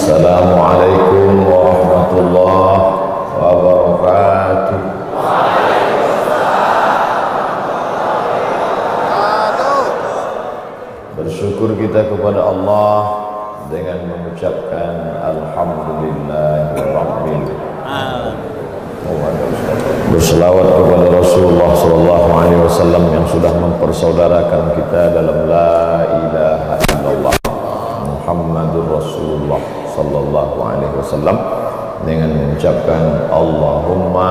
Assalamualaikum warahmatullahi wabarakatuh. Bersyukur kita kepada Allah dengan mengucapkan Alhamdulillahirabbil alamin. Berselawat kepada Rasulullah SAW yang sudah mempersaudarakan kita dalam la ilaha illallah Muhammadur Rasulullah SAW dengan mengucapkan Allahumma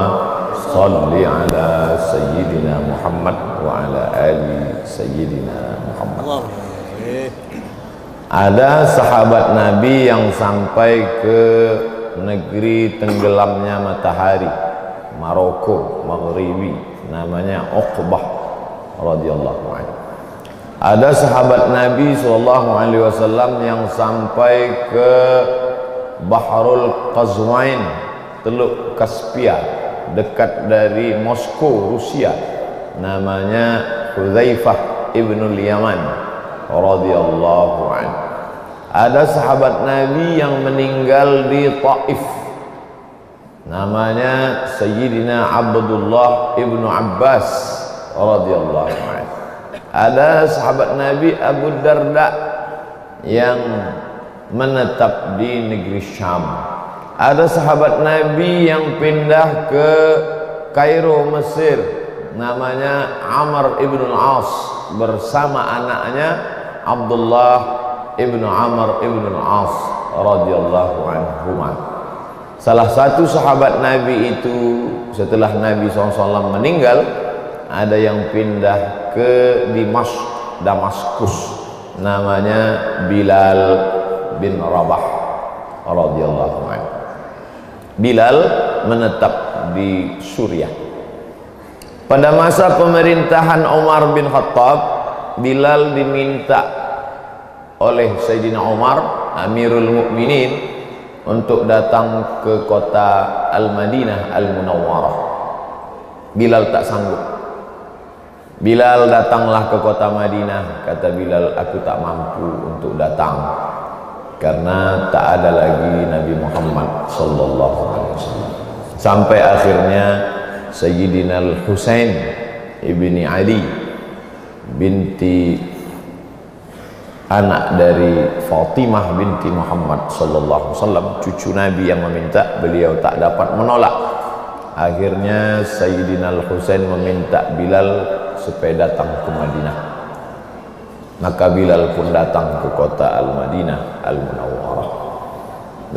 salli ala Sayyidina Muhammad wa ala ali Sayyidina Muhammad. Ada sahabat Nabi yang sampai ke negeri tenggelamnya matahari, Maroko, Maghribi, namanya Uqbah radhiyallahu anhu. Ada sahabat Nabi SAW yang sampai ke Bahrul Qazwain, Teluk Kaspia, dekat dari Moskow, Rusia, namanya Hudzaifah ibnul Yaman radhiyallahu anhu. Ada sahabat Nabi yang meninggal di Taif, namanya Sayyidina Abdullah ibnu Abbas radhiyallahu anhu. Ada sahabat Nabi Abu Darda yang menetap di negeri Syam. Ada sahabat Nabi yang pindah ke Kairo, Mesir, namanya Amr ibn al-As bersama anaknya Abdullah ibn Amr ibn al-As radhiyallahu anhuma. Salah satu sahabat Nabi itu setelah Nabi SAW meninggal, ada yang pindah ke Damaskus, namanya Bilal bin Rabah radhiyallahu anhu. Bilal menetap di Suriah. Pada masa pemerintahan Umar bin Khattab, Bilal diminta oleh Sayyidina Umar, Amirul Mukminin, untuk datang ke kota Al-Madinah Al-Munawwarah. Bilal tak sanggup. Bilal datanglah ke kota Madinah. Kata Bilal, aku tak mampu untuk datang karena tak ada lagi Nabi Muhammad sallallahu alaihi wasallam. Sampai akhirnya Sayyidina Al-Husain ibni Ali binti anak dari Fatimah binti Muhammad sallallahu alaihi wasallam, cucu Nabi yang meminta, beliau tak dapat menolak. Akhirnya Sayyidina Al-Husain meminta Bilal supaya datang ke Madinah. Maka Bilal pun datang ke kota Al-Madinah Al-Munawwarah.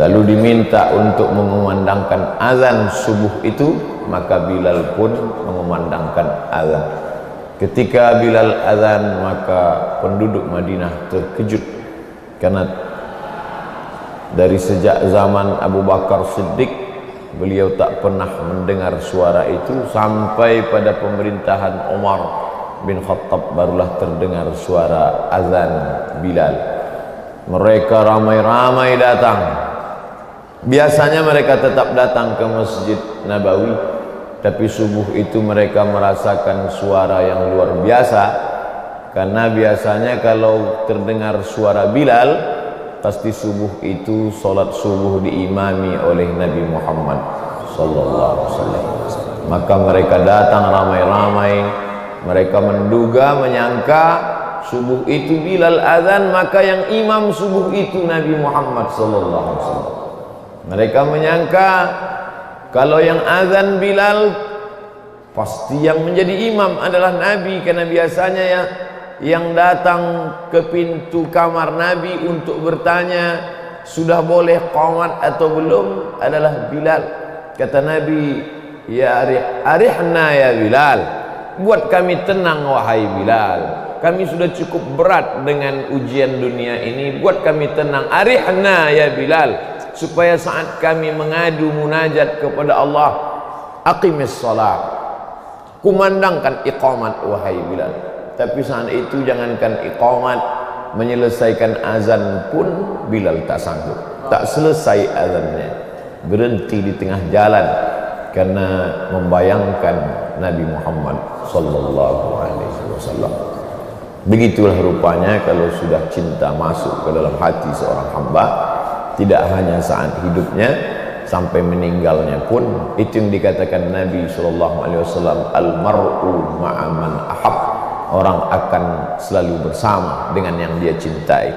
Lalu diminta untuk mengumandangkan azan subuh itu, maka Bilal pun mengumandangkan azan. Ketika Bilal azan, maka penduduk Madinah terkejut karena dari sejak zaman Abu Bakar Siddiq beliau tak pernah mendengar suara itu, sampai pada pemerintahan Umar bin Khattab barulah terdengar suara azan Bilal. Mereka ramai-ramai datang. Biasanya mereka tetap datang ke Masjid Nabawi, tapi subuh itu mereka merasakan suara yang luar biasa, karena biasanya kalau terdengar suara Bilal, pasti subuh itu solat subuh diimami oleh Nabi Muhammad sallallahu alaihi wasallam. Maka mereka datang ramai-ramai. Mereka menduga, menyangka subuh itu Bilal azan, maka yang imam subuh itu Nabi Muhammad sallallahu alaihi wasallam. Mereka menyangka kalau yang azan Bilal, pasti yang menjadi imam adalah Nabi, karena biasanya yang datang ke pintu kamar Nabi untuk bertanya sudah boleh qamat atau belum adalah Bilal. Kata Nabi, ya arihna ya Bilal, buat kami tenang wahai Bilal, kami sudah cukup berat dengan ujian dunia ini, buat kami tenang. Arihna ya Bilal, supaya saat kami mengadu munajat kepada Allah, aqimis salat, kumandangkan iqamat wahai Bilal. Tapi saat itu jangankan iqamat, menyelesaikan azan pun Bilal tak sanggup. Tak selesai azannya, berhenti di tengah jalan karena membayangkan Nabi Muhammad sallallahu alaihi wasallam. Begitulah rupanya kalau sudah cinta masuk ke dalam hati seorang hamba, tidak hanya saat hidupnya, sampai meninggalnya pun. Itu yang dikatakan Nabi SAW, almar'u ma'aman ahab, orang akan selalu bersama dengan yang dia cintai.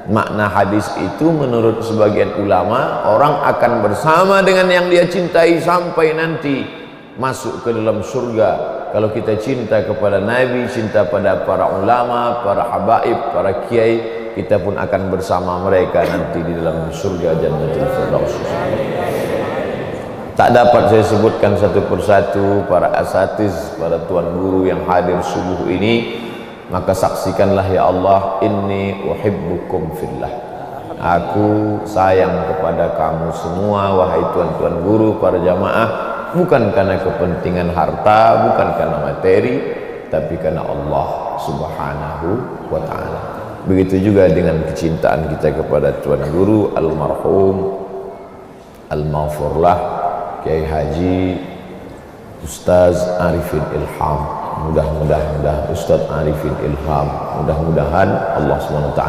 Makna hadis itu menurut sebagian ulama, orang akan bersama dengan yang dia cintai sampai nanti masuk ke dalam surga. Kalau kita cinta kepada Nabi, cinta pada para ulama, para habaib, para kiai, kita pun akan bersama mereka nanti di dalam surga Jannatul Firdaus. Tak dapat saya sebutkan satu persatu para asatiz, para tuan guru yang hadir subuh ini, maka saksikanlah ya Allah, inni uhibbukum fillah. Aku sayang kepada kamu semua wahai tuan-tuan guru, para jamaah, bukan karena kepentingan harta, bukan karena materi, tapi karena Allah Subhanahu wa ta'ala. Begitu juga dengan kecintaan kita kepada tuan guru almarhum al-maghfurlah Kiai Haji Ustaz Arifin Ilham. Mudah-mudahan Ustaz Arifin Ilham, mudah-mudahan Allah SWT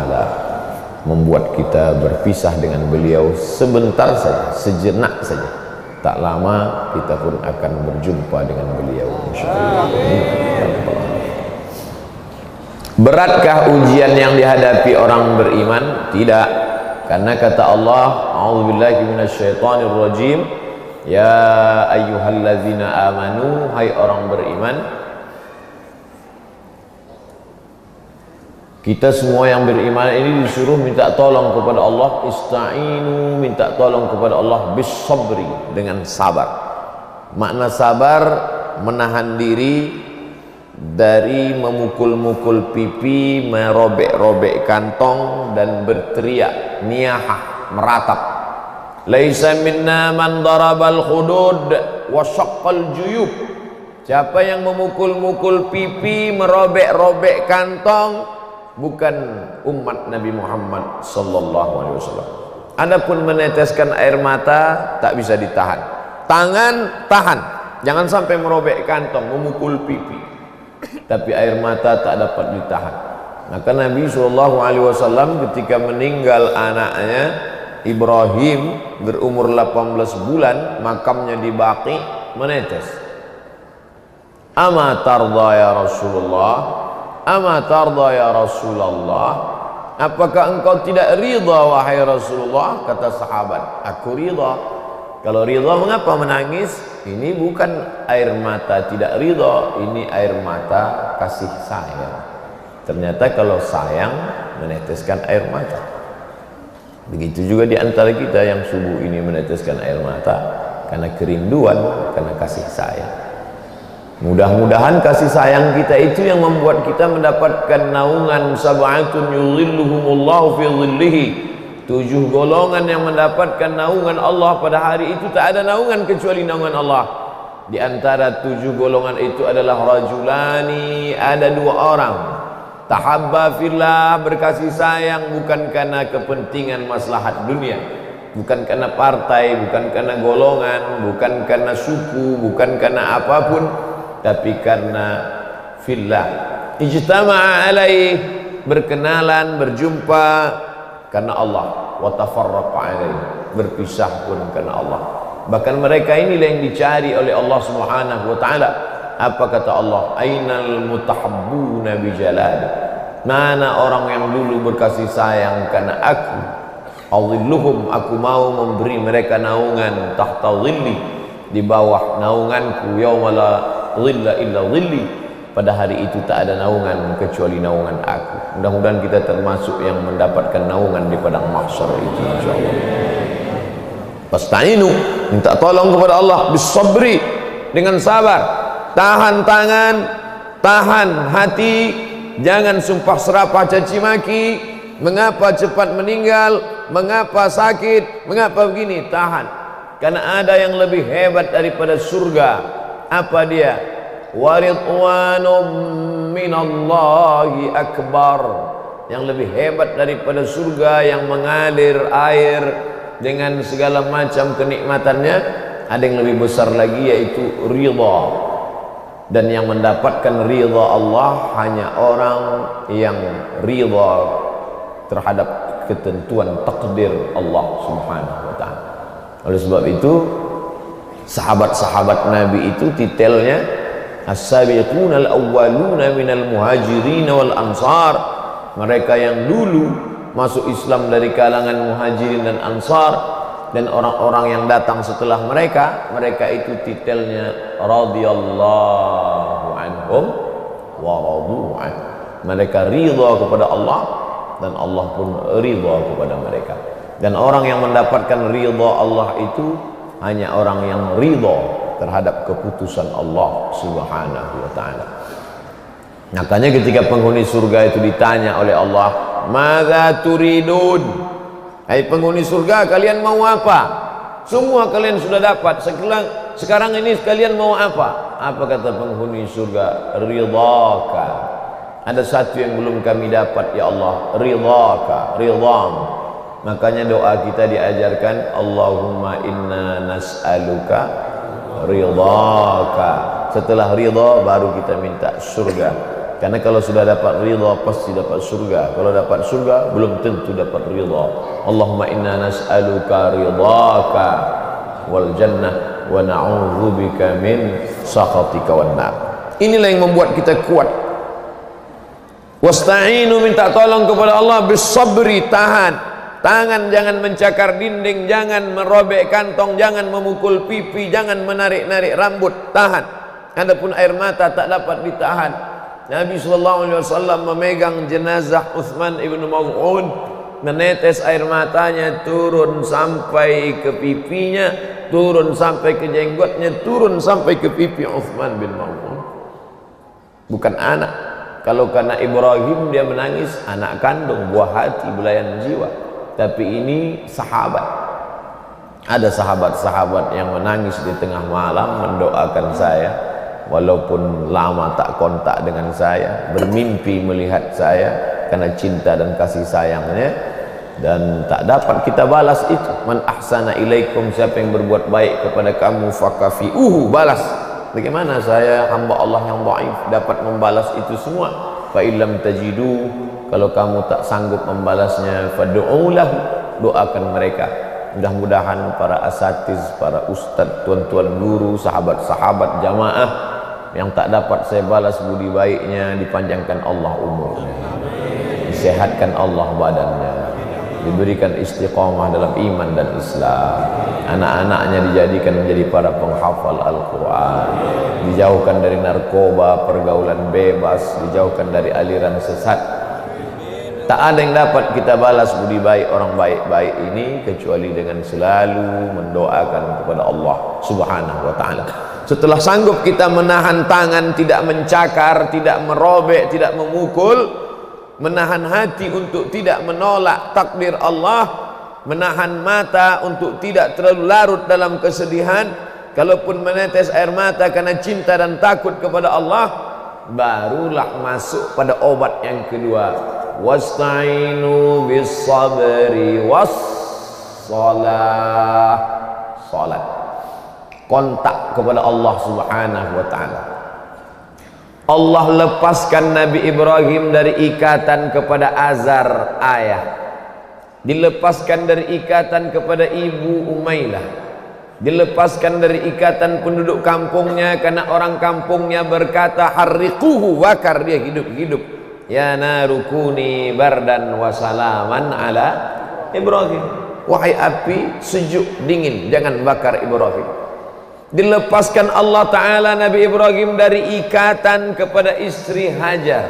membuat kita berpisah dengan beliau sebentar saja, sejenak saja. Tak lama kita pun akan berjumpa dengan beliau, insyaallah. Beratkah ujian yang dihadapi orang beriman? Tidak. Karena kata Allah, a'udzubillahi minasyaitonirrajim, ya ayyuhallazina amanu, hai orang beriman. Kita semua yang beriman ini disuruh minta tolong kepada Allah, ista'inu, minta tolong kepada Allah bis sabri, dengan sabar. Makna sabar, menahan diri dari memukul-mukul pipi, merobek-robek kantong dan berteriak, niyahah, meratap. Laisa minna man darabal khudud wa syaqqal juyub. Siapa yang memukul-mukul pipi, merobek-robek kantong, bukan umat Nabi Muhammad sallallahu alaihi wasallam. Adapun meneteskan air mata tak bisa ditahan. Tangan tahan, jangan sampai merobek kantong, memukul pipi. Tapi air mata tak dapat ditahan. Maka Nabi sallallahu alaihi wasallam ketika meninggal anaknya Ibrahim berumur 18 bulan, makamnya di Baqi, menetes. Ama tarda ya Rasulullah, ama tarda ya Rasulullah, apakah engkau tidak ridha wahai Rasulullah? Kata sahabat, aku ridha. Kalau ridha mengapa menangis? Ini bukan air mata tidak ridha, ini air mata kasih sayang. Ternyata kalau sayang meneteskan air mata. Begitu juga di antara kita yang subuh ini meneteskan air mata karena kerinduan, karena kasih sayang. Mudah-mudahan kasih sayang kita itu yang membuat kita mendapatkan naungan sab'atun yudhilluhumullahu fi dhillihi. 7 golongan yang mendapatkan naungan Allah pada hari itu, tak ada naungan kecuali naungan Allah. Di antara 7 golongan itu adalah rajulani, ada 2 orang. Tahabba fillah, berkasih sayang bukan karena kepentingan maslahat dunia, bukan karena partai, bukan karena golongan, bukan karena suku, bukan karena apapun, tapi karena fillah. Ijtama'a alaih, berkenalan, berjumpa karena Allah, wa tafarraqa alaih, berpisah pun karena Allah. Bahkan mereka inilah yang dicari oleh Allah Subhanahu wa taala. Apa kata Allah? Ainal mutahabbuna bi jalali, mana orang yang dulu berkasih sayang karena aku. Adhilluhum, aku mau memberi mereka naungan, tahta dhilli, di bawah naunganku, yauma la dhilla illa dhilli, pada hari itu tak ada naungan kecuali naungan aku. Mudah-mudahan kita termasuk yang mendapatkan naungan di padang mahsyar itu, insyaallah. Fasta'inu, minta tolong kepada Allah bisabri, dengan sabar. Tahan tangan, tahan hati, jangan sumpah serapah caci maki. Mengapa cepat meninggal, mengapa sakit, mengapa begini, tahan. Karena ada yang lebih hebat daripada surga. Apa dia? Waridwanum minallahi akbar. Yang lebih hebat daripada surga yang mengalir air dengan segala macam kenikmatannya, ada yang lebih besar lagi, yaitu ridha. Dan yang mendapatkan ridha Allah hanya orang yang ridha terhadap ketentuan takdir Allah Subhanahu wa taala. Oleh sebab itu sahabat-sahabat Nabi itu titelnya as-sabiqunal awwaluna minal muhajirin wal ansar, mereka yang dulu masuk Islam dari kalangan muhajirin dan ansar, dan orang-orang yang datang setelah mereka itu titelnya radhiyallahu anhum wa radu an. Mereka ridha kepada Allah dan Allah pun ridha kepada mereka. Dan orang yang mendapatkan ridha Allah itu hanya orang yang ridha terhadap keputusan Allah Subhanahu wa taala. Makanya ketika penghuni surga itu ditanya oleh Allah, "Madza turidun?" Hai penghuni surga, kalian mau apa? Semua kalian sudah dapat. Sekarang ini kalian mau apa? Apa kata penghuni surga? Ridhaka. Ada satu yang belum kami dapat ya Allah, ridhaka, ridham. Makanya doa kita diajarkan, Allahumma inna nas'aluka ridhaka. Setelah ridha baru kita minta surga. Karena kalau sudah dapat ridha pasti dapat surga. Kalau dapat surga belum tentu dapat ridha. Allahumma inna nas'aluka ridhaka wal jannah wa na'udzubika min sakhatika wan nar. Inilah yang membuat kita kuat. Wasta'inu, minta tolong kepada Allah, bisabri, tahan. Tangan jangan mencakar dinding, jangan merobek kantong, jangan memukul pipi, jangan menarik-narik rambut, tahan. Adapun air mata tak dapat ditahan. Nabi SAW memegang jenazah Utsman ibn Maz'un, menetes air matanya turun sampai ke pipinya, turun sampai ke jenggotnya, turun sampai ke pipi Utsman bin Maz'un. Bukan anak. Kalau karena Ibrahim dia menangis, anak kandung, buah hati, belayan jiwa. Tapi ini sahabat. Ada sahabat-sahabat yang menangis di tengah malam mendoakan saya, walaupun lama tak kontak dengan saya, bermimpi melihat saya karena cinta dan kasih sayangnya, dan tak dapat kita balas itu. Man ahsana ilaikum, siapa yang berbuat baik kepada kamu fakafiuhu, balas. Bagaimana saya hamba Allah yang dhaif dapat membalas itu semua? Fa illam tajidu, kalau kamu tak sanggup membalasnya, fad'ulah, doakan mereka. Mudah-mudahan para asatiz, para ustadz, tuan-tuan guru, sahabat-sahabat jamaah yang tak dapat saya balas budi baiknya, dipanjangkan Allah umurnya, disehatkan Allah badannya, diberikan istiqamah dalam iman dan Islam, anak-anaknya dijadikan menjadi para penghafal Al-Quran, dijauhkan dari narkoba, pergaulan bebas, dijauhkan dari aliran sesat. Tak ada yang dapat kita balas budi baik orang baik-baik ini kecuali dengan selalu mendoakan kepada Allah Subhanahu wa taala. Setelah sanggup kita menahan tangan tidak mencakar, tidak merobek, tidak memukul, menahan hati untuk tidak menolak takdir Allah, menahan mata untuk tidak terlalu larut dalam kesedihan, kalaupun menetes air mata karena cinta dan takut kepada Allah, barulah masuk pada obat yang kedua. Wasta'inu bis sabri was salah, salat, kontak kepada Allah Subhanahu wa taala. Allah lepaskan Nabi Ibrahim dari ikatan kepada Azar ayah, dilepaskan dari ikatan kepada ibu Umailah, dilepaskan dari ikatan penduduk kampungnya karena orang kampungnya berkata harriquhu, bakar dia hidup-hidup. Ya narukuni bardan wa salaman ala Ibrahim, wahai api sejuk dingin jangan bakar Ibrahim. Dilepaskan Allah Ta'ala Nabi Ibrahim dari ikatan kepada istri Hajar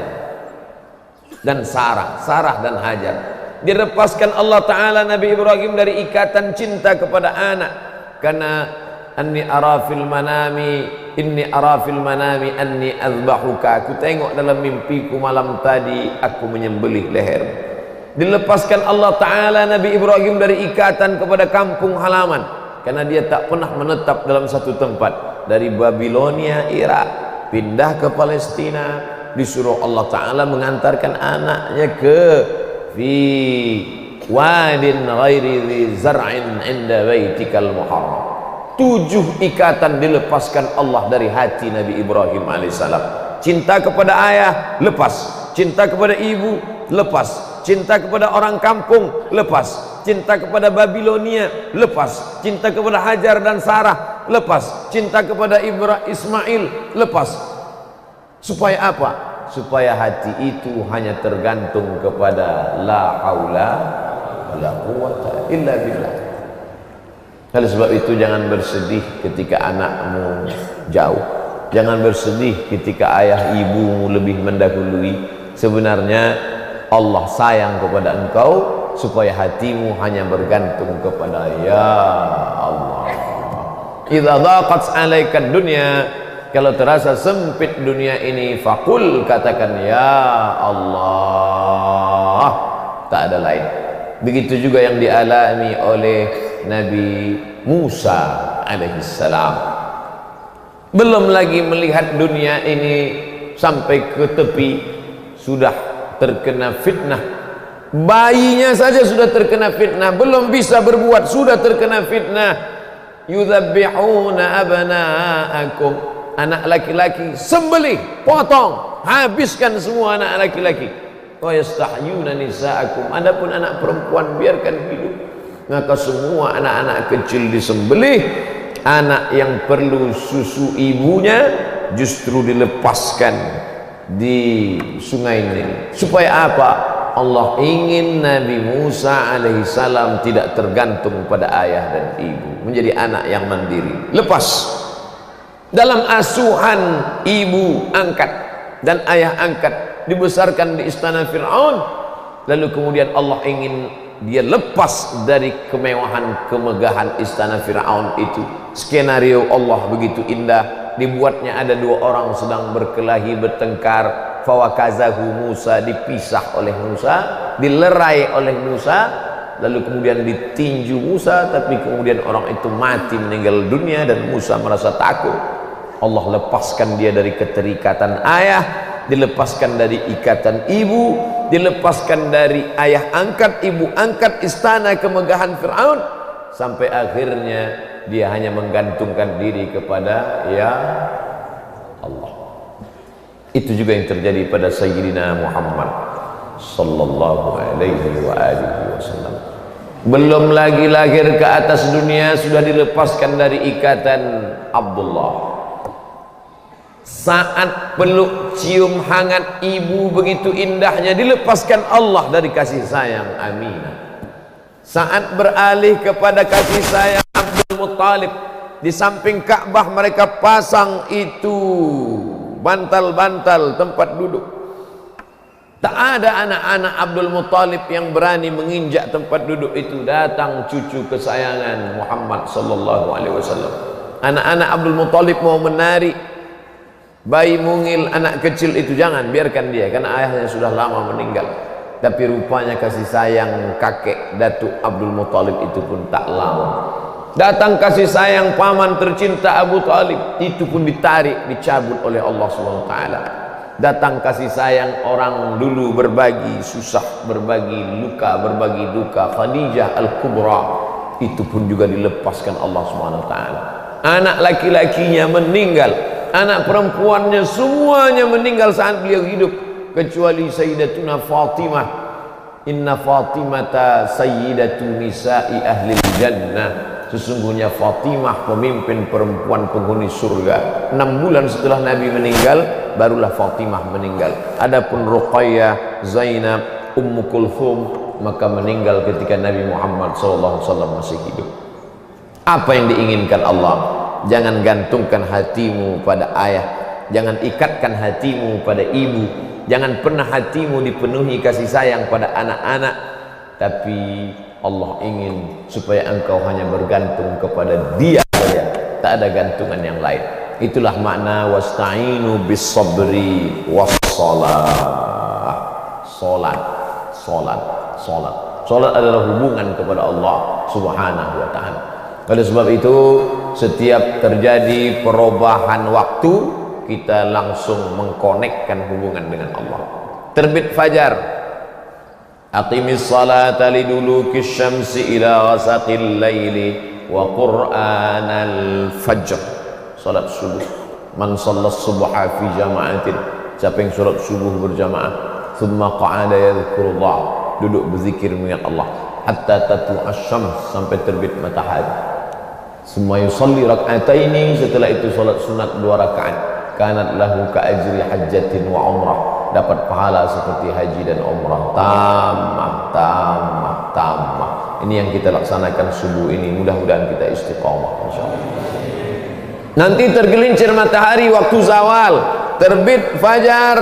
dan Sarah dan Hajar. Dilepaskan Allah Ta'ala Nabi Ibrahim dari ikatan cinta kepada anak, karena inni arafil manami anni azbahuka, aku tengok dalam mimpiku malam tadi aku menyembelih leher. Dilepaskan Allah Ta'ala Nabi Ibrahim dari ikatan kepada kampung halaman, karena dia tak pernah menetap dalam satu tempat. Dari Babilonia, Irak, pindah ke Palestina, disuruh Allah Ta'ala mengantarkan anaknya ke fi wadin ghairi dhi zar'in inda baitikal muharram. 7 ikatan dilepaskan Allah dari hati Nabi Ibrahim alaihissalam. Cinta kepada ayah lepas, cinta kepada ibu lepas, cinta kepada orang kampung lepas, cinta kepada Babilonia lepas, cinta kepada Hajar dan Sarah lepas, cinta kepada Ismail lepas. Supaya apa? Supaya hati itu hanya tergantung kepada la haula wala quwwata illa billah. Oleh sebab itu jangan bersedih ketika anakmu jauh, jangan bersedih ketika ayah ibumu lebih mendahului. Sebenarnya Allah sayang kepada engkau supaya hatimu hanya bergantung kepada ya Allah. Idza dhaqat 'alaika dunya, kalau terasa sempit dunia ini, faqul, katakan ya Allah, tak ada lain. Begitu juga yang dialami oleh Nabi Musa alaihissalam. Belum lagi melihat dunia ini sampai ke tepi, sudah terkena fitnah. Bayinya saja sudah terkena fitnah, belum bisa berbuat sudah terkena fitnah. Yudzabbihuna abna'akum, anak laki-laki sembelih, potong, habiskan semua anak laki-laki. Wa yastahyuna nisa'akum, adapun anak perempuan biarkan hidup. Maka semua anak-anak kecil disembelih. Anak yang perlu susu ibunya justru dilepaskan di sungai Nil. Supaya apa? Allah ingin Nabi Musa alaihissalam tidak tergantung pada ayah dan ibu, menjadi anak yang mandiri, lepas dalam asuhan ibu angkat dan ayah angkat, dibesarkan di istana Fir'aun. Lalu kemudian Allah ingin dia lepas dari kemewahan kemegahan istana Fir'aun itu. Skenario Allah begitu indah, dibuatnya ada dua orang sedang berkelahi bertengkar. Fawakazahu Musa, dipisah oleh Musa, dilerai oleh Musa, lalu kemudian ditinju Musa, tapi kemudian orang itu mati meninggal dunia dan Musa merasa takut. Allah lepaskan dia dari keterikatan ayah, dilepaskan dari ikatan ibu, dilepaskan dari ayah angkat, ibu angkat, istana kemegahan Fir'aun, sampai akhirnya dia hanya menggantungkan diri kepada ya Allah. Itu juga yang terjadi pada Sayyidina Muhammad sallallahu alaihi wa alihi wasallam. Belum lagi lahir ke atas dunia sudah dilepaskan dari ikatan Abdullah. Saat peluk cium hangat ibu begitu indahnya, dilepaskan Allah dari kasih sayang Aminah. Saat beralih kepada kasih sayang Abdul Muttalib, di samping Ka'bah mereka pasang itu bantal-bantal tempat duduk. Tak ada anak-anak Abdul Muttalib yang berani menginjak tempat duduk itu. Datang cucu kesayangan Muhammad sallallahu alaihi wasallam. Anak-anak Abdul Muttalib mau menari, bayi mungil anak kecil itu jangan, biarkan dia, karena ayahnya sudah lama meninggal. Tapi rupanya kasih sayang kakek Datuk Abdul Muttalib itu pun tak lama. Datang kasih sayang paman tercinta Abu Talib, itu pun ditarik, dicabut oleh Allah SWT. Datang kasih sayang orang dulu berbagi susah, berbagi luka, berbagi duka, Khadijah Al-Kubra, itu pun juga dilepaskan Allah SWT. Anak laki-lakinya meninggal, anak perempuannya semuanya meninggal saat beliau hidup, kecuali Sayyidatuna Fatimah. Inna Fatimata sayyidatu nisa'i ahli jannah. Sesungguhnya Fatimah pemimpin perempuan penghuni surga. 6 bulan setelah Nabi meninggal, barulah Fatimah meninggal. Adapun Ruqayyah, Zainab, Ummu Kulthum, maka meninggal ketika Nabi Muhammad SAW masih hidup. Apa yang diinginkan Allah? Jangan gantungkan hatimu pada ayah, jangan ikatkan hatimu pada ibu, jangan pernah hatimu dipenuhi kasih sayang pada anak-anak, tapi Allah ingin supaya engkau hanya bergantung kepada Dia saja, tak ada gantungan yang lain. Itulah makna wasta'inu bis sabri was salat. Salat, salat, salat. Salat adalah hubungan kepada Allah Subhanahu wa taala. Oleh sebab itu, setiap terjadi perubahan waktu, kita langsung mengkonekkan hubungan dengan Allah. Terbit fajar, aqimis salata lidulukis syamsi ila ghasaqil laili wa qur'anal fajr. Salat subuh, man sallas subha fi jama'atin, siapa yang salat subuh berjamaah, thumma qa'ada yadhkurullah, duduk berzikir mengingat Allah hatta tatlu asyams, sampai terbit matahari. Summa yusalli rak'ataini, setelah itu salat sunat 2 rakaat. Kanat lahu ka ajri hajjatin wa umrah, dapat pahala seperti haji dan umrah. Tamah. Ini yang kita laksanakan subuh ini, mudah-mudahan kita istiqamah insyaallah. Nanti tergelincir matahari waktu zawal, terbit fajar,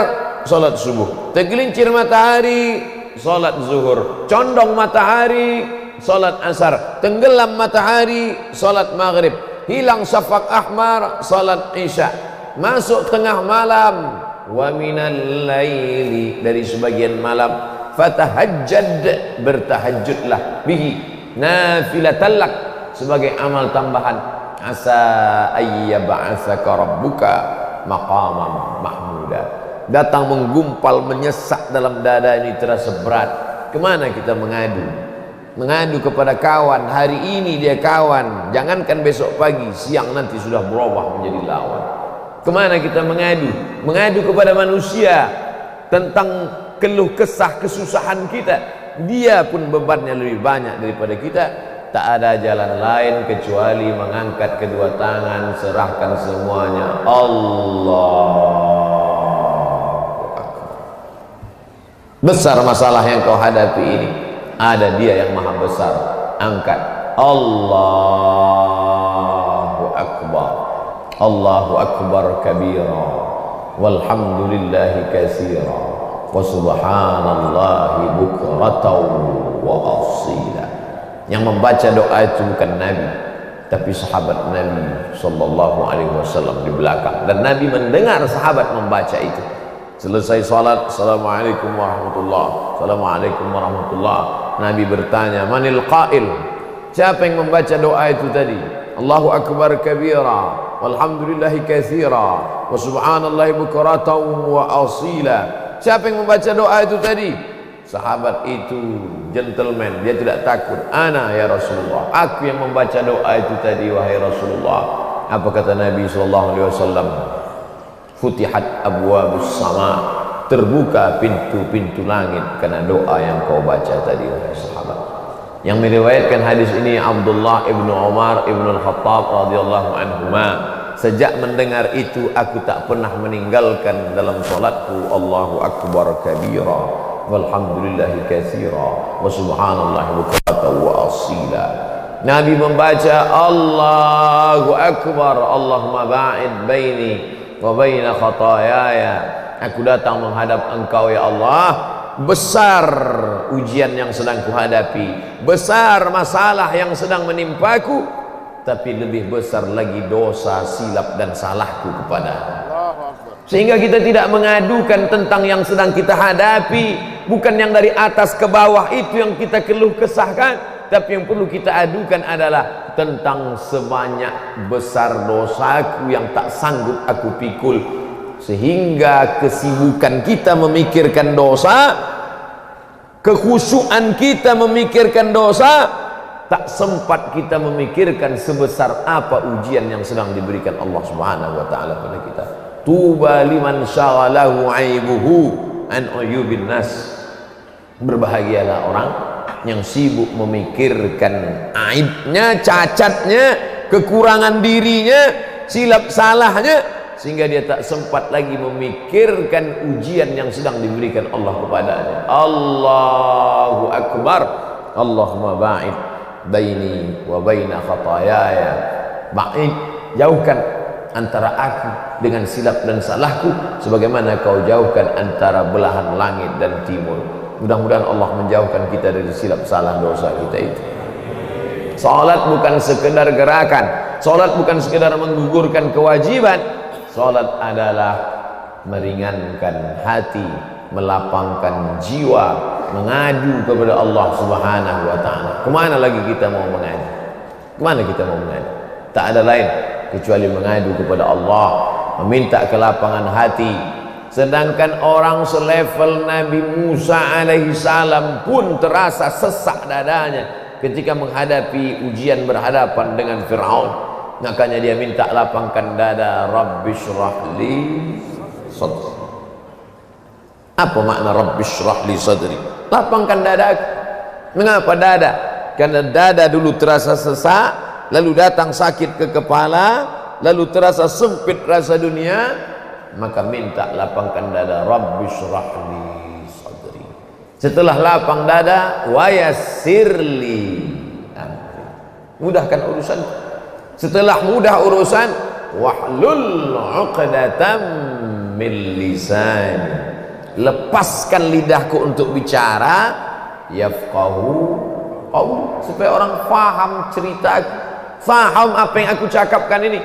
salat subuh. Tergelincir matahari, salat zuhur. Condong matahari, salat asar. Tenggelam matahari, salat maghrib. Hilang syafaq ahmar, salat isya. Masuk tengah malam, wa minal laili, dari sebagian malam, fatahajjad, bertahajudlah, bihi nafilatan lak, sebagai amal tambahan. Asa ayyab'atsaka rabbuka maqaman mahmuda. Datang menggumpal, menyesak dalam dada ini, terasa berat. Kemana kita mengadu? Mengadu kepada kawan, hari ini dia kawan, jangankan besok pagi, siang nanti sudah berubah menjadi lawan. Kemana kita mengadu? Mengadu kepada manusia tentang keluh kesah kesusahan kita. Dia pun bebannya lebih banyak daripada kita. Tak ada jalan lain kecuali mengangkat kedua tangan, serahkan semuanya. Allahu Akbar. Besar masalah yang kau hadapi ini, ada Dia yang maha besar. Angkat. Allahu Akbar. Allahu Akbar kabira, walhamdulillahi katsira, wa subhanallahi bukratan wa asila. Yang membaca doa itu bukan Nabi, tapi sahabat Nabi sallallahu alaihi wasallam di belakang, dan Nabi mendengar sahabat membaca itu. Selesai salat, assalamualaikum warahmatullah, assalamualaikum warahmatullah. Nabi bertanya, manil qail, siapa yang membaca doa itu tadi? Allahu Akbar kabira, walhamdulillahi katsira, wa subhanallahi bukratan wa asila. Siapa yang membaca doa itu tadi? Sahabat itu gentleman, dia tidak takut. Ana ya Rasulullah, aku yang membaca doa itu tadi wahai Rasulullah. Apa kata Nabi sallallahu alaihi wasallam? Futihat abwabus sama, terbuka pintu-pintu langit karena doa yang kau baca tadi wahai sahabat. Yang meriwayatkan hadis ini Abdullah ibnu Umar ibnu Al-Khattab radhiyallahu anhuma. Sejak mendengar itu aku tak pernah meninggalkan dalam salatku Allahu Akbar kabira, walhamdulillahi katsira, wa subhanallahi bukratan wa asila. Nabi membaca Allahu Akbar, Allahumma ba'id baini wa baina khataayaya. Aku datang menghadap Engkau ya Allah. Besar ujian yang sedang kuhadapi, besar masalah yang sedang menimpaku, tapi lebih besar lagi dosa, silap dan salahku kepada. Sehingga kita tidak mengadukan tentang yang sedang kita hadapi, bukan yang dari atas ke bawah itu yang kita keluh kesahkan, tapi yang perlu kita adukan adalah tentang sebanyak besar dosaku yang tak sanggup aku pikul, sehingga kesibukan kita memikirkan dosa, kekhusyuan kita memikirkan dosa, tak sempat kita memikirkan sebesar apa ujian yang sedang diberikan Allah Subhanahu wa taala pada kita. Tuba liman syaghalahu aibuhu an uyubin nas. Berbahagialah orang yang sibuk memikirkan aibnya, cacatnya, kekurangan dirinya, silap salahnya, sehingga dia tak sempat lagi memikirkan ujian yang sedang diberikan Allah kepadanya. Allahu Akbar. Allahumma ba'id baini wa baina khataayaya. Ba'id, jauhkan antara aku dengan silap dan salahku sebagaimana kau jauhkan antara belahan langit dan timur. Mudah-mudahan Allah menjauhkan kita dari silap salah dosa kita itu. Salat bukan sekedar gerakan, salat bukan sekedar menggugurkan kewajiban. Salat adalah meringankan hati, melapangkan jiwa, mengadu kepada Allah Subhanahu wa taala. Kemana lagi kita mau mengadu? Kemana kita mau mengadu? Tak ada lain kecuali mengadu kepada Allah, meminta kelapangan hati. Sedangkan orang selevel Nabi Musa alaihi salam pun terasa sesak dadanya ketika menghadapi ujian berhadapan dengan Fir'aun. Makanya dia minta lapangkan dada, Rabbi syrah li sadri. Apa makna Rabbi syrah li sadri? Lapangkan dadaku. Mengapa dada? Karena dada dulu terasa sesak, lalu datang sakit ke kepala, lalu terasa sempit rasa dunia, maka minta lapangkan dada. Rabbi syrah li sadri. Setelah lapang dada, wa yassirli amri. Mudahkan urusan. Setelah mudah urusan, wahlul 'uqdatam min lisani. Lepaskan lidahku untuk bicara, yafqahu qaul, supaya orang faham ceritaku, faham apa yang aku cakapkan ini.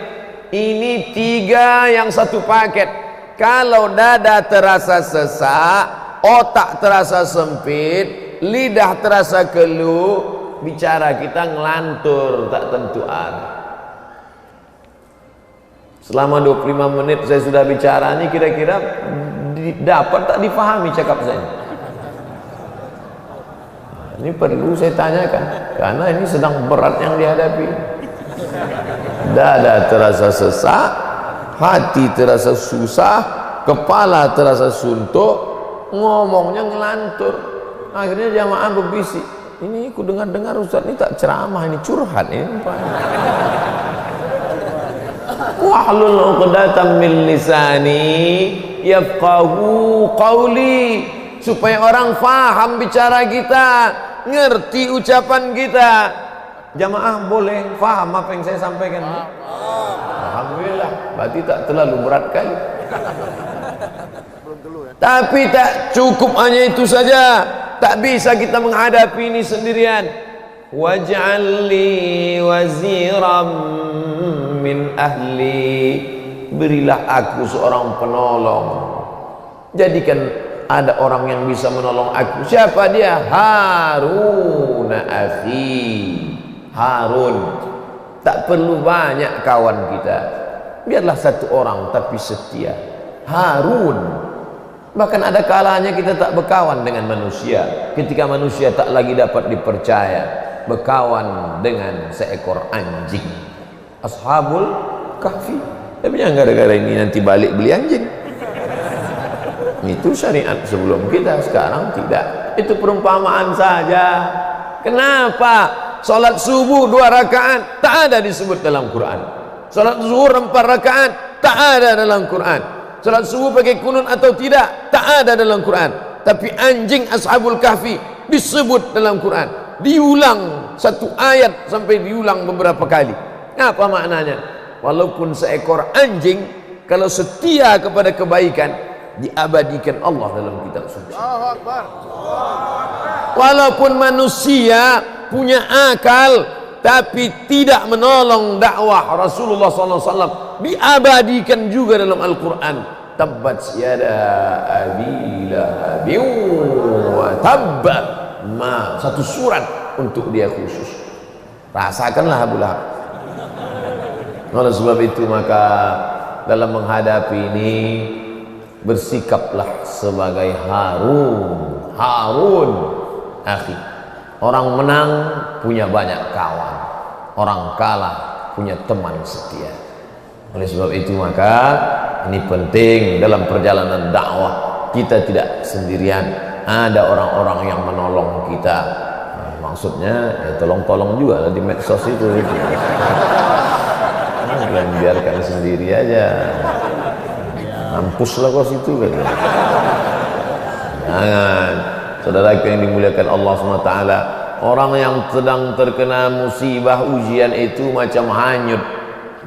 Ini tiga yang satu paket. Kalau dada terasa sesak, otak terasa sempit, lidah terasa keluh, bicara kita ngelantur tak tentu arah. Selama 25 menit saya sudah bicara, ini kira-kira dapat tak difahami cakap saya? Ini perlu saya tanyakan, karena ini sedang berat yang dihadapi. Dada terasa sesak, hati terasa susah, kepala terasa suntuk, ngomongnya ngelantur. Akhirnya jamaah berbisik, ini aku dengar-dengar Ustaz ini tak ceramah, ini curhat ini. Wahlul 'uqdatam min lisani yafqahu qawli, supaya orang faham bicara kita, ngerti ucapan kita. Jamaah boleh faham apa yang saya sampaikan? Alhamdulillah, berarti tak terlalu berat kali. Tapi tak cukup hanya itu saja, tak bisa kita menghadapi ini sendirian. Waj'al li waziram min ahli, berilah aku seorang penolong. Jadikan ada orang yang bisa menolong aku. Siapa dia? Harun akhi. Harun. Tak perlu banyak kawan kita, biarlah satu orang tapi setia. Harun. Bahkan ada kalanya kita tak berkawan dengan manusia, ketika manusia tak lagi dapat dipercaya, berkawan dengan seekor anjing. Ashabul Kahfi. Tapi jangan gara-gara ini nanti balik beli anjing. Itu syariat sebelum kita, sekarang tidak. Itu perumpamaan saja. Kenapa salat subuh 2 rakaat tak ada disebut dalam Quran? Salat zuhur 4 rakaat tak ada dalam Quran. Salat subuh pakai kunut atau tidak tak ada dalam Quran. Tapi anjing Ashabul Kahfi disebut dalam Quran, diulang satu ayat sampai diulang beberapa kali. Apa maknanya? Walaupun seekor anjing, kalau setia kepada kebaikan, diabadikan Allah dalam kitab suci. Walaupun manusia punya akal tapi tidak menolong dakwah Rasulullah SAW, diabadikan juga dalam Al-Quran. Tabbat yada abi lahabin wa tabba. Satu surat untuk dia khusus. Rasakanlah Abu Lahab. Oleh sebab itu maka dalam menghadapi ini bersikaplah sebagai Harun akhi. Orang menang punya banyak kawan, orang kalah punya teman setia. Oleh sebab itu maka ini penting dalam perjalanan dakwah, kita tidak sendirian, ada orang-orang yang menolong kita. Maksudnya ya tolong-tolong juga lah di medsos itu. Jangan biarkan sendiri aja, mampuslah kau situ kan. Jangan. Saudara yang dimuliakan Allah SWT, orang yang sedang terkena musibah ujian itu macam hanyut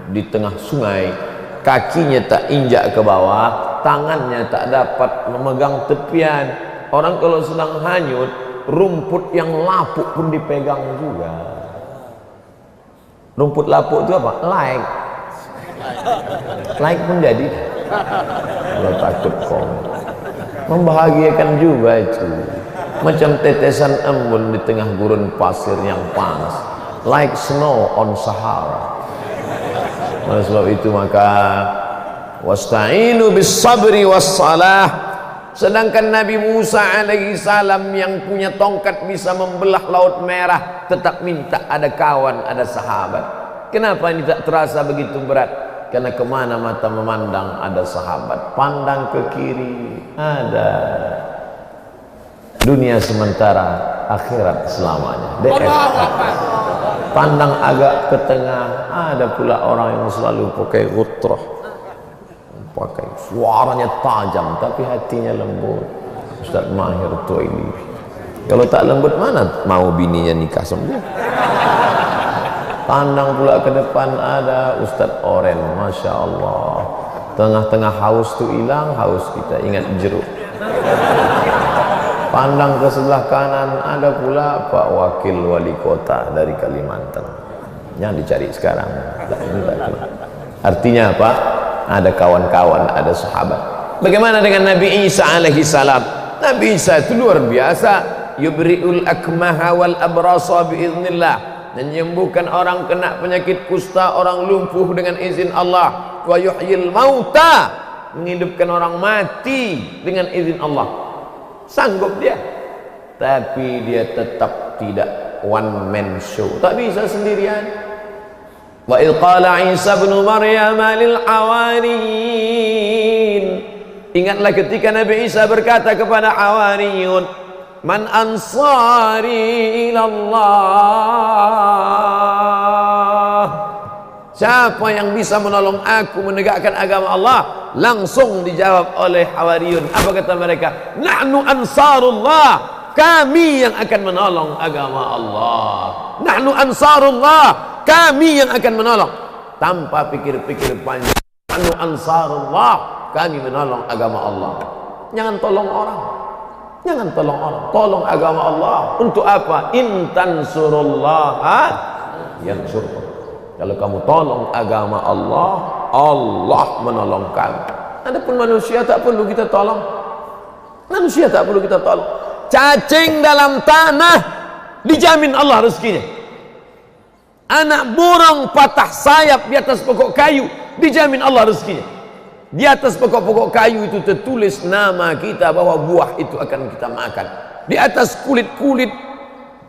di tengah sungai, kakinya tak injak ke bawah, tangannya tak dapat memegang tepian. Orang kalau sedang hanyut, rumput yang lapuk pun dipegang juga. Rumput lapuk itu apa? Like pun jadi. Kalau takut kau, membahagiakan juga itu. Macam tetesan embun di tengah gurun pasir yang panas, like snow on Sahara. Oleh sebab itu maka wasta'inu bis sabri was salah. Sedangkan Nabi Musa alaihi salam yang punya tongkat bisa membelah laut merah tetap minta ada kawan, ada sahabat. Kenapa ini tak terasa begitu berat? Karena kemana mata memandang ada sahabat, pandang ke kiri ada dunia sementara, akhirat selamanya. Pandang agak ke tengah, ada pula orang yang selalu pakai gutrah, pakai suaranya tajam tapi hatinya lembut. Ustaz Mahir Tuaili, kalau tak lembut mana mau bininya nikah sama dia? Pandang pula ke depan ada Ustaz Oren, Masya Allah, tengah-tengah haus tu hilang, haus kita ingat jeruk. Pandang ke sebelah kanan ada pula Pak Wakil Wali Kota dari Kalimantan yang dicari sekarang. Artinya apa? Ada kawan-kawan, ada sahabat. Bagaimana dengan Nabi Isa alaihi salam? Nabi Isa itu luar biasa. Yubri'ul akmaha wal abrasa biiznillah, menyembuhkan orang kena penyakit kusta, orang lumpuh dengan izin Allah. Wa yuhyil mauta, menghidupkan orang mati dengan izin Allah. Sanggup dia, tapi dia tetap tidak one man show, tak bisa sendirian. Wa idh qala Isa bin Maryam lil hawariyin, ingatlah ketika Nabi Isa berkata kepada hawariyun, man ansari ilallah, siapa yang bisa menolong aku menegakkan agama Allah? Langsung dijawab oleh hawariyun. Apa kata mereka? Nahnu ansarullah, kami yang akan menolong agama Allah. Nahnu ansarullah, kami yang akan menolong. Tanpa pikir-pikir panjang, nahnu ansarullah, kami menolong agama Allah. Jangan tolong orang, jangan tolong orang, tolong agama Allah. Untuk apa? In tansurullaha yansurkum. Kalau kamu tolong agama Allah, Allah menolong kamu. Adapun manusia tak perlu kita tolong. Manusia tak perlu kita tolong. Cacing dalam tanah dijamin Allah rezekinya. Anak burung patah sayap di atas pokok kayu dijamin Allah rezekinya. Di atas pokok-pokok kayu itu tertulis nama kita, bahwa buah itu akan kita makan. Di atas kulit-kulit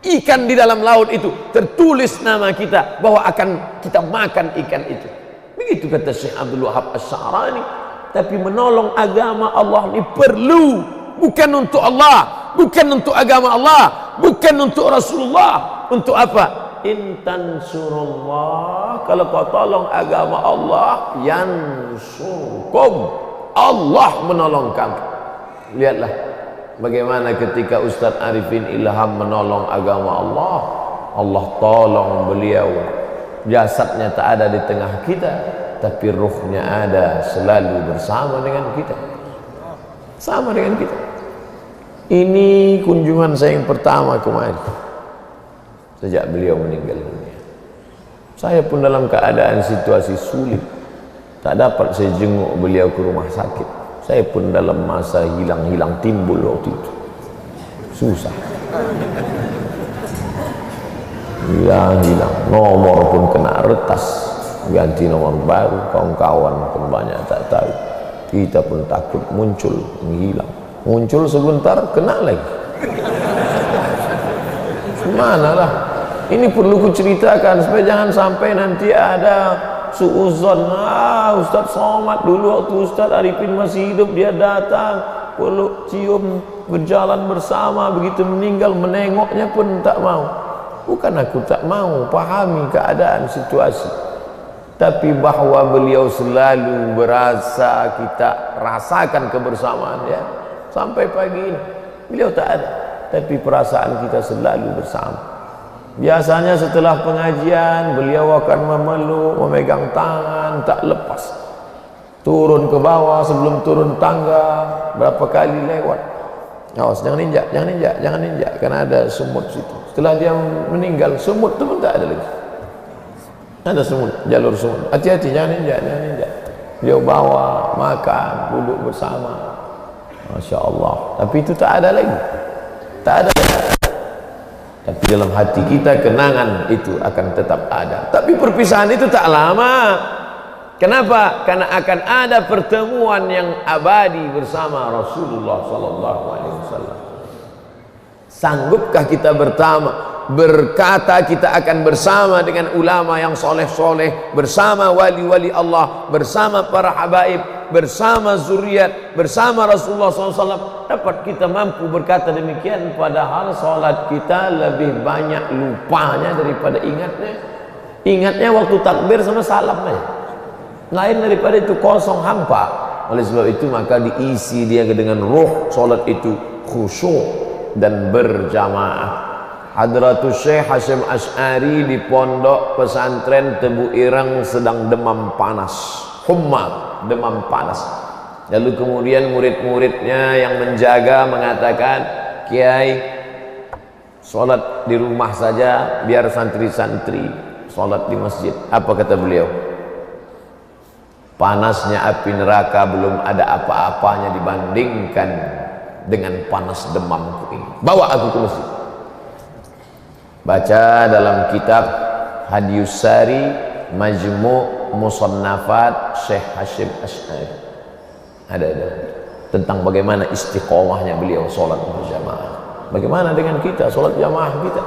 ikan di dalam laut itu tertulis nama kita, bahwa akan kita makan ikan itu. Begitu kata Syekh Abdul Wahab Asy-Sya'rani. Tapi menolong agama Allah ini perlu, bukan untuk Allah, bukan untuk agama Allah, bukan untuk Rasulullah. Untuk apa? Intan surullah, kalau kau tolong agama Allah, yansurkum, Allah menolong kamu. Lihatlah bagaimana ketika Ustadz Arifin Ilham menolong agama Allah, Allah tolong beliau. Jasadnya tak ada di tengah kita, tapi ruhnya ada, selalu bersama dengan kita, sama dengan kita. Ini kunjungan saya yang pertama kemarin sejak beliau meninggal dunia. Saya pun dalam keadaan situasi sulit, tak dapat saya jenguk beliau ke rumah sakit. Saya pun dalam masa hilang-hilang timbul waktu itu, susah, hilang, nomor pun kena retas, ganti nomor baru, kawan-kawan pun banyak tak tahu. Kita pun takut muncul, menghilang, muncul sebentar kena lagi. Manalah. Ini perlu ku ceritakan supaya jangan sampai nanti ada suuzon. Ustaz Somad dulu waktu Ustaz Arifin masih hidup, dia datang peluk, cium, berjalan bersama, begitu meninggal menengoknya pun tak mau. Bukan aku tak mau, pahami keadaan situasi, tapi bahwa beliau selalu berasa kita rasakan kebersamaan ya. Sampai pagi ini beliau tak ada, tapi perasaan kita selalu bersama. Biasanya setelah pengajian beliau akan memeluk, memegang tangan, tak lepas. Turun ke bawah, sebelum turun tangga berapa kali lewat. Awas, jangan injak, jangan injak, jangan injak, karena ada semut situ. Setelah dia meninggal, semut itu pun tak ada lagi. Ada semut, jalur semut. Hati-hati, jangan injak, jangan injak. Dia bawa, makan, duduk bersama. Masya Allah. Tapi itu tak ada lagi, tak ada lagi. Tapi dalam hati kita kenangan itu akan tetap ada. Tapi perpisahan itu tak lama. Kenapa? Karena akan ada pertemuan yang abadi bersama Rasulullah SAW. Sanggupkah kita berkata kita akan bersama dengan ulama yang soleh-soleh, bersama wali-wali Allah, bersama para habaib, bersama zuriat, bersama Rasulullah SAW, dapat kita mampu berkata demikian, padahal sholat kita lebih banyak lupanya daripada ingatnya waktu takbir sama salam aja. Lain daripada itu, kosong, hampa. Oleh sebab itu maka diisi dia dengan ruh sholat itu khusyuk dan berjamaah. Hadratus Syekh Hasyim Asy'ari di pondok pesantren Tebu Ireng sedang demam panas, humma, demam panas. Lalu kemudian murid-muridnya yang menjaga mengatakan, Kiai, sholat di rumah saja, biar santri-santri sholat di masjid. Apa kata beliau? Panasnya api neraka belum ada apa-apanya dibandingkan dengan panas demamku ini. Bawa aku ke masjid. Baca dalam kitab Hadiyus Sari Majmu' Musannafat Syekh Hasyim Asy'ari, ada tentang bagaimana istiqomahnya beliau sholat berjamaah. Bagaimana dengan kita sholat jamaah kita?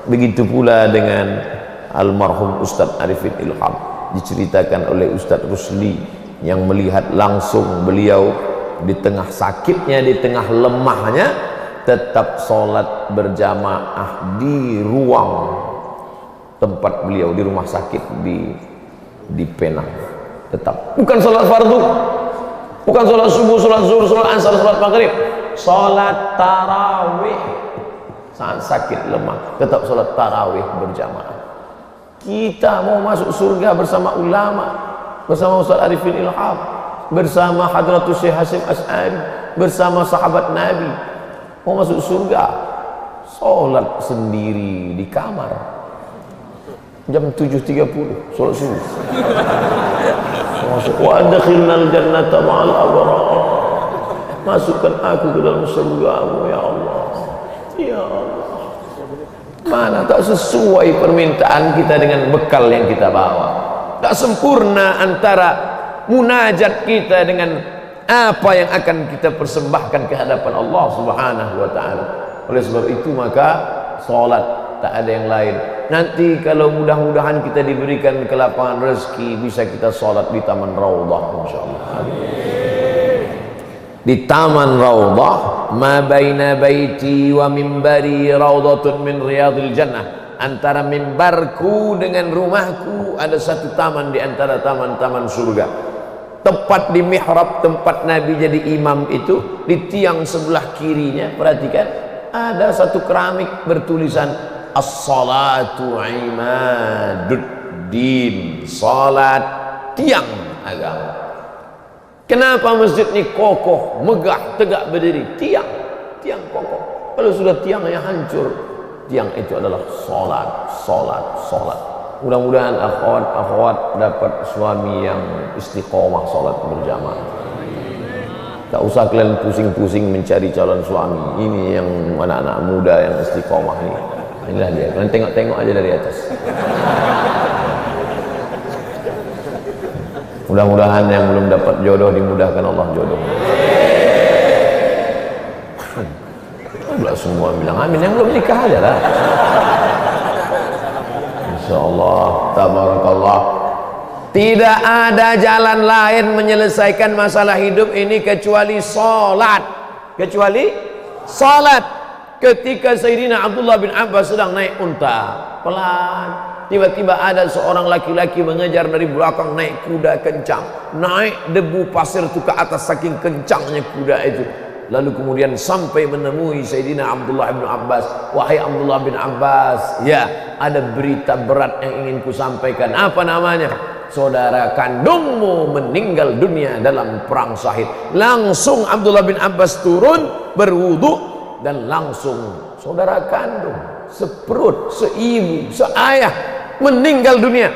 Begitu pula dengan almarhum Ustadz Arifin Ilham, diceritakan oleh Ustadz Rusli yang melihat langsung beliau di tengah sakitnya, di tengah lemahnya, tetap sholat berjamaah di ruang tempat beliau di rumah sakit di Penang. Tetap, bukan sholat fardu, bukan sholat subuh, sholat zuhur, sholat asar, sholat maghrib, sholat tarawih. Saat sakit lemah tetap sholat tarawih berjamaah. Kita mau masuk surga bersama ulama, bersama Ustaz Arifin Ilham, bersama Hadratus Syekh Hasyim Asy'ari, bersama sahabat Nabi. Mau masuk surga, sholat sendiri di kamar jam 7.30 sholat subuh. Masuk, wa adkhilnal jannata ma'al abrar, masukkan aku ke dalam surgamu ya Allah, ya Allah. Mana tak sesuai permintaan kita dengan bekal yang kita bawa, tak sempurna antara munajat kita dengan apa yang akan kita persembahkan ke hadapan Allah Subhanahu wa ta'ala. Oleh sebab itu maka sholat tak ada yang lain. Nanti kalau mudah-mudahan kita diberikan kelapangan rezeki, bisa kita sholat di Taman Raudhah insyaallah. Di Taman Raudhah, ma baina baiti wa mimbari raudhatun min riyadil jannah. Antara mimbarku dengan rumahku ada satu taman di antara taman-taman surga. Tepat di mihrab tempat Nabi jadi imam itu, di tiang sebelah kirinya, perhatikan, ada satu keramik bertulisan as-salatu imaduddin, salat tiang agama. Kenapa masjid ini kokoh, megah, tegak berdiri? Tiang kokoh. Kalau sudah tiangnya hancur, tiang itu adalah salat. Mudah-mudahan akhwat dapat suami yang istiqomah sholat berjamaah. Tak usah kalian pusing-pusing mencari calon suami. Ini yang anak-anak muda yang istiqomah ini. Inilah dia. Kalian tengok-tengok aja dari atas. Mudah-mudahan yang belum dapat jodoh dimudahkan Allah jodoh. Semua bilang amin. Yang belum nikah aja lah. Insyaallah, tabarakallah. Tidak ada jalan lain menyelesaikan masalah hidup ini kecuali salat. Ketika Sayyidina Abdullah bin Abbas sedang naik unta, pelan, tiba-tiba ada seorang laki-laki mengejar dari belakang naik kuda kencang. Naik debu pasir itu ke atas saking kencangnya kuda itu. Lalu kemudian sampai menemui Sayyidina Abdullah bin Abbas. Wahai Abdullah bin Abbas, ya, ada berita berat yang ingin ku sampaikan. Apa namanya? Saudara kandungmu meninggal dunia dalam perang Syahid. Langsung Abdullah bin Abbas turun, berwudu, dan langsung saudara kandung, seperut, seibu, seayah meninggal dunia.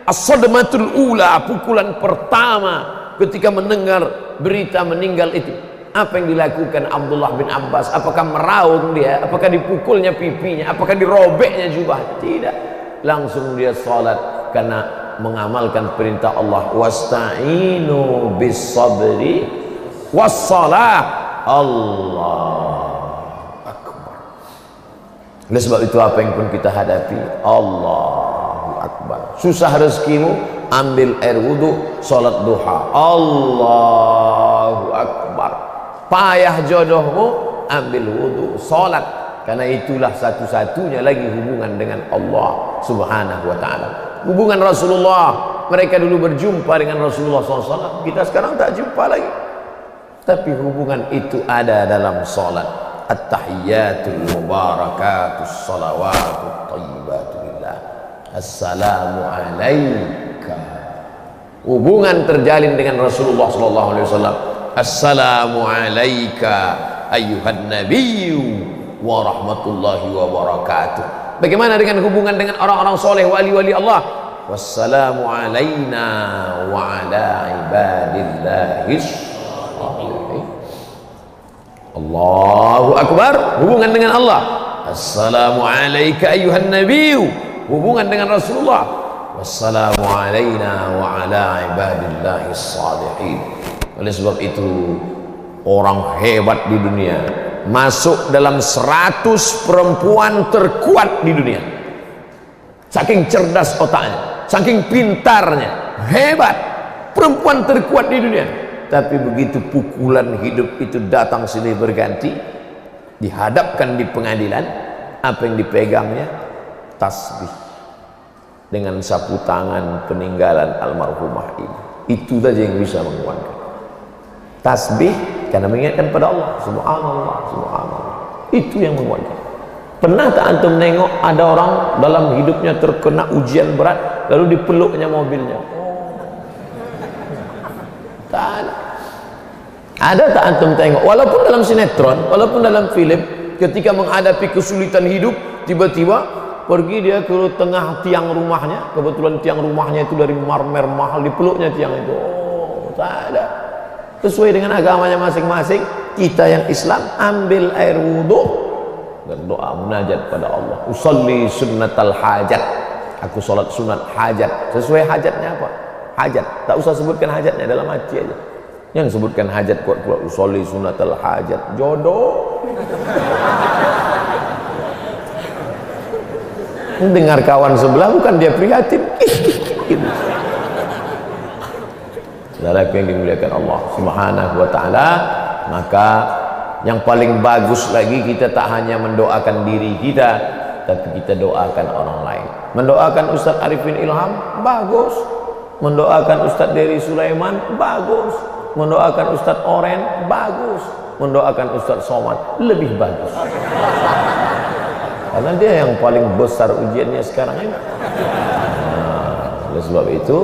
As-sadmatul ula, pukulan pertama ketika mendengar berita meninggal itu. Apa yang dilakukan Abdullah bin Abbas? Apakah meraung dia? Apakah dipukulnya pipinya? Apakah dirobeknya jubah? Tidak. Langsung dia salat karena mengamalkan perintah Allah. Wasta'inu bis sabri was salah. Allah akbar. Oleh sebab itu apa yang pun kita hadapi, Allahu Akbar. Susah rezekimu, ambil air wudu, sholat duha, Allahu Akbar. Payah jodohmu, ambil wudu, sholat. Karena itulah satu-satunya lagi hubungan dengan Allah Subhanahu wa ta'ala. Hubungan Rasulullah, mereka dulu berjumpa dengan Rasulullah SAW, kita sekarang tak jumpa lagi. Tapi hubungan itu ada dalam sholat. At-tahiyyatul mubarakatus salawatut thayyibatu lillah. Assalamu alayka. Hubungan terjalin dengan Rasulullah sallallahu alaihi wasallam. Assalamu alayka ayyuhan nabiyyu wa rahmatullahi wa barakatuh. Bagaimana dengan hubungan dengan orang-orang soleh, wali-wali Allah? Wassalamu alayna wa ala ibadillahis shalihin. Allahu Akbar, hubungan dengan Allah. Assalamu alayka ayyuhan nabiyyu, hubungan dengan Rasulullah. Wassalamu alayna wa ala ibadillahis salihin. Oleh sebab itu, orang hebat di dunia masuk dalam 100 perempuan terkuat di dunia. Saking cerdas otaknya, saking pintarnya, hebat, perempuan terkuat di dunia. Tapi begitu pukulan hidup itu datang silih berganti, dihadapkan di pengadilan, apa yang dipegangnya? Tasbih dengan sapu tangan peninggalan almarhumah ini. Itu saja yang bisa menguatkan. Tasbih karena mengingatkan pada Allah. Subhanallah, subhanallah. Itu yang menguatkan. Pernah tak antum nengok ada orang dalam hidupnya terkena ujian berat, lalu dipeluknya mobilnya? Tak ada. Ada tak antum tengok, walaupun dalam sinetron, walaupun dalam film, ketika menghadapi kesulitan hidup, tiba-tiba pergi dia ke tengah tiang rumahnya, kebetulan tiang rumahnya itu dari marmer mahal, dipeluknya tiang itu. Oh, tak ada. Sesuai dengan agamanya masing-masing. Kita yang Islam ambil air wudu dan doa munajat pada Allah. Usolli sunnatal hajat, aku sholat sunat hajat. Sesuai hajatnya apa? Hajat, tak usah sebutkan hajatnya, dalam hati aja. Yang sebutkan hajat kuat-kuat, usolli sunatal hajat, jodoh. Dengar kawan sebelah, bukan dia prihatin. Saudaraku yang dimuliakan Allah Subhanahu wa ta'ala, maka yang paling bagus lagi, kita tak hanya mendoakan diri kita, tapi kita doakan orang lain. Mendoakan Ustaz Arifin Ilham, bagus. Mendoakan Ustaz Dery Sulaiman, bagus. Mendoakan Ustaz Oren, bagus. Mendoakan Ustaz Somad, lebih bagus. Karena dia yang paling besar ujiannya sekarang ini. Oleh sebab itu,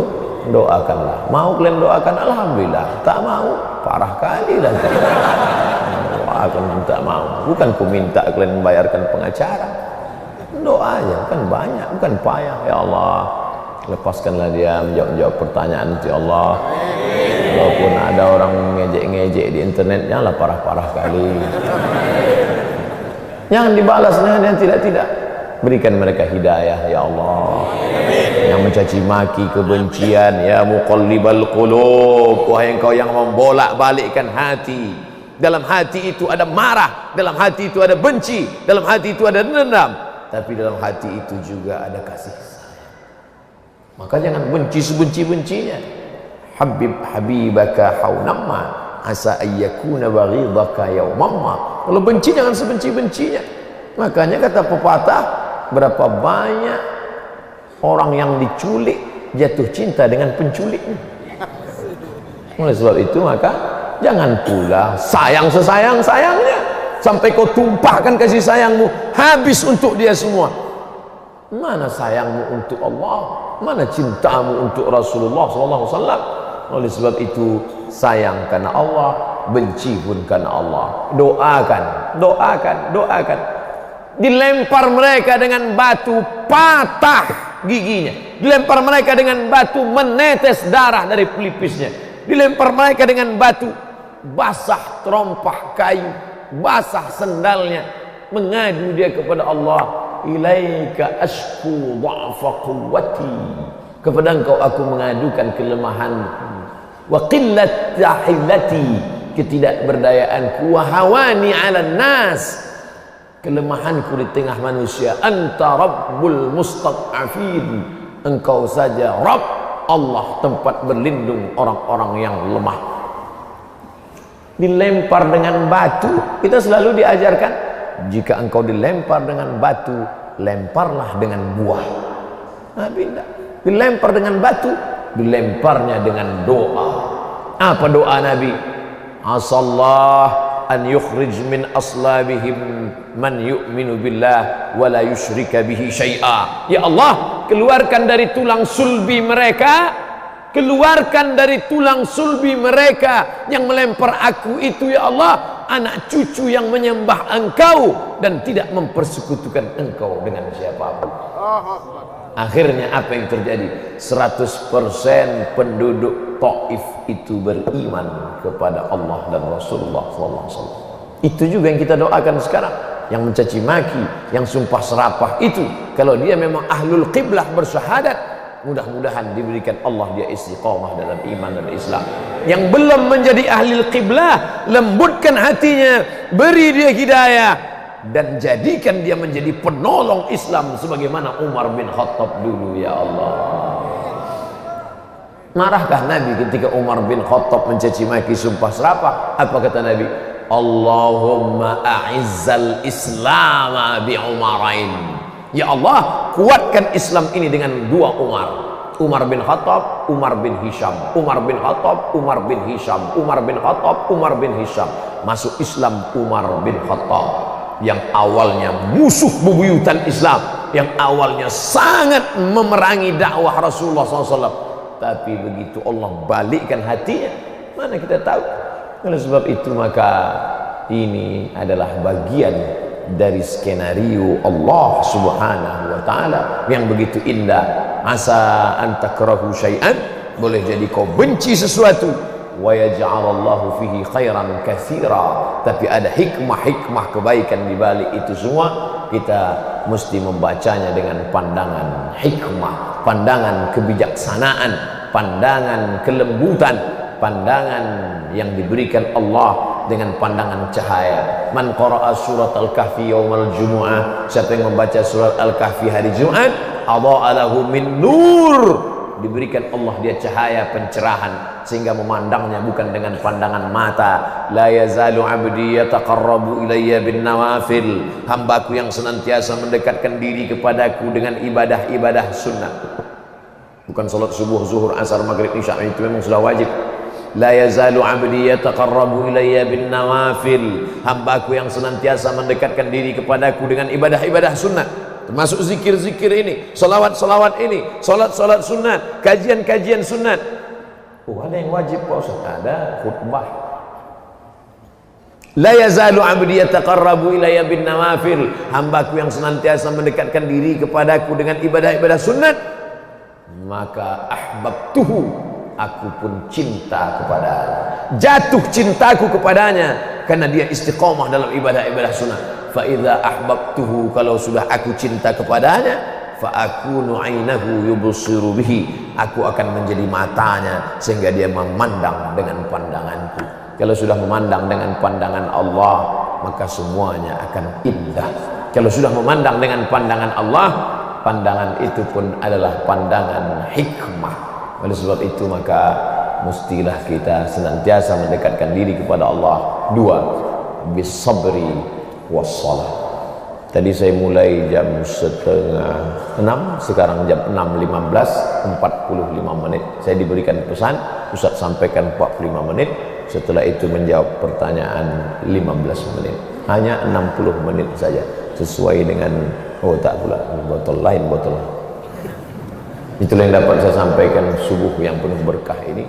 doakanlah. Mau kalian doakan, alhamdulillah. Tak mau, parah kali lah. Doakan tak mau. Bukan ku minta kalian membayarkan pengacara. Doa aja, bukan banyak, bukan payah. Ya Allah, lepaskanlah dia menjawab pertanyaan itu, ya Allah. Walaupun ada orang ngejek-ngejek di internet, janganlah parah-parah kali. Jangan dibalasnya dan tidak-tidak. Berikan mereka hidayah, ya Allah. Yang mencaci maki, kebencian, ya muqallibal qulub, wahai engkau yang membolak-balikkan hati. Dalam hati itu ada marah, dalam hati itu ada benci, dalam hati itu ada dendam, tapi dalam hati itu juga ada kasih sayang. Maka jangan benci sebenci-bencinya. Habibaka haunamma asa ayyakuna baghidaka yaumamma. Kalau benci jangan sebenci-bencinya. Makanya kata pepatah, berapa banyak orang yang diculik jatuh cinta dengan penculiknya. Oleh sebab itu, maka jangan pula sayang sesayang-sayangnya sampai kau tumpahkan kasih sayangmu habis untuk dia semua. Mana sayangmu untuk Allah? Mana cintamu untuk Rasulullah SAW? Oleh sebab itu, sayang karena Allah, benci pun karena Allah. Doakan, doakan, doakan. Dilempar mereka dengan batu, patah giginya. Dilempar mereka dengan batu, menetes darah dari pelipisnya. Dilempar mereka dengan batu, basah terompah kayu, basah sendalnya. Mengadu dia kepada Allah, ilaika ashku dha'fa quwwati, kepada engkau aku mengadukan kelemahanku, wa qillat tahillati, ketidakberdayaanku, wa hawani 'alan nas, kelemahanku di tengah manusia. Anta rabbul mustad'afin, engkau saja Rabb, Allah tempat berlindung orang-orang yang lemah. Dilempar dengan batu, kita selalu diajarkan, jika engkau dilempar dengan batu, lemparlah dengan buah. Nabi tidak dilempar dengan batu, dilemparnya dengan doa. Apa doa Nabi? Asallah an yukhrij min aslabihim man yu'minu billah wa la yusyrika bihi syai'a. Ya Allah, keluarkan dari tulang sulbi mereka, keluarkan dari tulang sulbi mereka yang melempar aku itu, ya Allah, anak cucu yang menyembah engkau dan tidak mempersekutukan engkau dengan siapapun. Akhirnya apa yang terjadi? 100% penduduk Taif itu beriman kepada Allah dan Rasulullah SAW. Itu juga yang kita doakan sekarang. Yang mencaci maki, yang sumpah serapah itu, kalau dia memang ahlul qiblah bersyahadat, mudah-mudahan diberikan Allah dia istiqamah dalam iman dan Islam. Yang belum menjadi ahlul qiblah, lembutkan hatinya, beri dia hidayah, dan jadikan dia menjadi penolong Islam sebagaimana Umar bin Khattab dulu, ya Allah. Marahkah Nabi ketika Umar bin Khattab mencaci maki sumpah serapah? Apa kata Nabi? Allahumma a'izzal Islam bi Umarain. Ya Allah, kuatkan Islam ini dengan dua Umar. Umar bin Khattab, Umar bin Hisham. Umar bin Khattab, Umar bin Hisham. Umar bin Khattab, Umar bin Hisham. Masuk Islam Umar bin Khattab, yang awalnya musuh bebuyutan Islam, yang awalnya sangat memerangi dakwah Rasulullah SAW, tapi begitu Allah balikkan hatinya, mana kita tahu. Oleh sebab itu maka ini adalah bagian dari skenario Allah Subhanahu wa Ta'ala yang begitu indah. Asa an takrahu syai'an, boleh jadi kau benci sesuatu, wa yaj'alallahu fihi khairan katsira, tapi ada hikmah-hikmah kebaikan di balik itu semua. Kita mesti membacanya dengan pandangan hikmah, pandangan kebijaksanaan, pandangan kelembutan, pandangan yang diberikan Allah dengan pandangan cahaya. Man qara'a surat Al-Kahfi yaumal jumu'ah, siapa yang membaca surat Al-Kahfi hari Jumat, adha'a lahu min nur, diberikan Allah dia cahaya pencerahan sehingga memandangnya bukan dengan pandangan mata. La yazalu abdi yataqarrabu ilayya bin nawafil, hambaku yang senantiasa mendekatkan diri kepadaku dengan ibadah-ibadah sunnah, bukan salat subuh, zuhur, asar, maghrib, isya, itu memang sudah wajib. La yazalu abdi yataqarrabu ilayya bin nawafil, hambaku yang senantiasa mendekatkan diri kepadaku dengan ibadah-ibadah sunnah, termasuk zikir-zikir ini, salawat-salawat ini, salat-salat sunat, kajian-kajian sunat. Oh, ada yang wajib Pak Ustaz? Ada khutbah. La yazalu abdi yataqarrabu ilayya bin nawafil, hambaku yang senantiasa mendekatkan diri kepadaku dengan ibadah-ibadah sunat, maka ahbabtuhu, aku pun cinta kepadanya, jatuh cintaku kepadanya karena dia istiqomah dalam ibadah-ibadah sunnah. Fa idza ahbabtuhu, kalau sudah aku cinta kepadanya, fa akunu ainahu yubsiru bihi, aku akan menjadi matanya sehingga dia memandang dengan pandanganku. Kalau sudah memandang dengan pandangan Allah, maka semuanya akan indah. Kalau sudah memandang dengan pandangan Allah, pandangan itu pun adalah pandangan hikmah. Oleh sebab itu maka mestilah kita senantiasa mendekatkan diri kepada Allah. Dua, bisabri wassalah. Tadi saya mulai jam 5:30, sekarang jam 6.15, 45 menit. Saya diberikan pesan, Ustaz sampaikan 45 menit, setelah itu menjawab pertanyaan 15 menit. Hanya 60 menit saja, sesuai dengan, oh tak pula, botol lain, botol. Itulah yang dapat saya sampaikan subuh yang penuh berkah ini.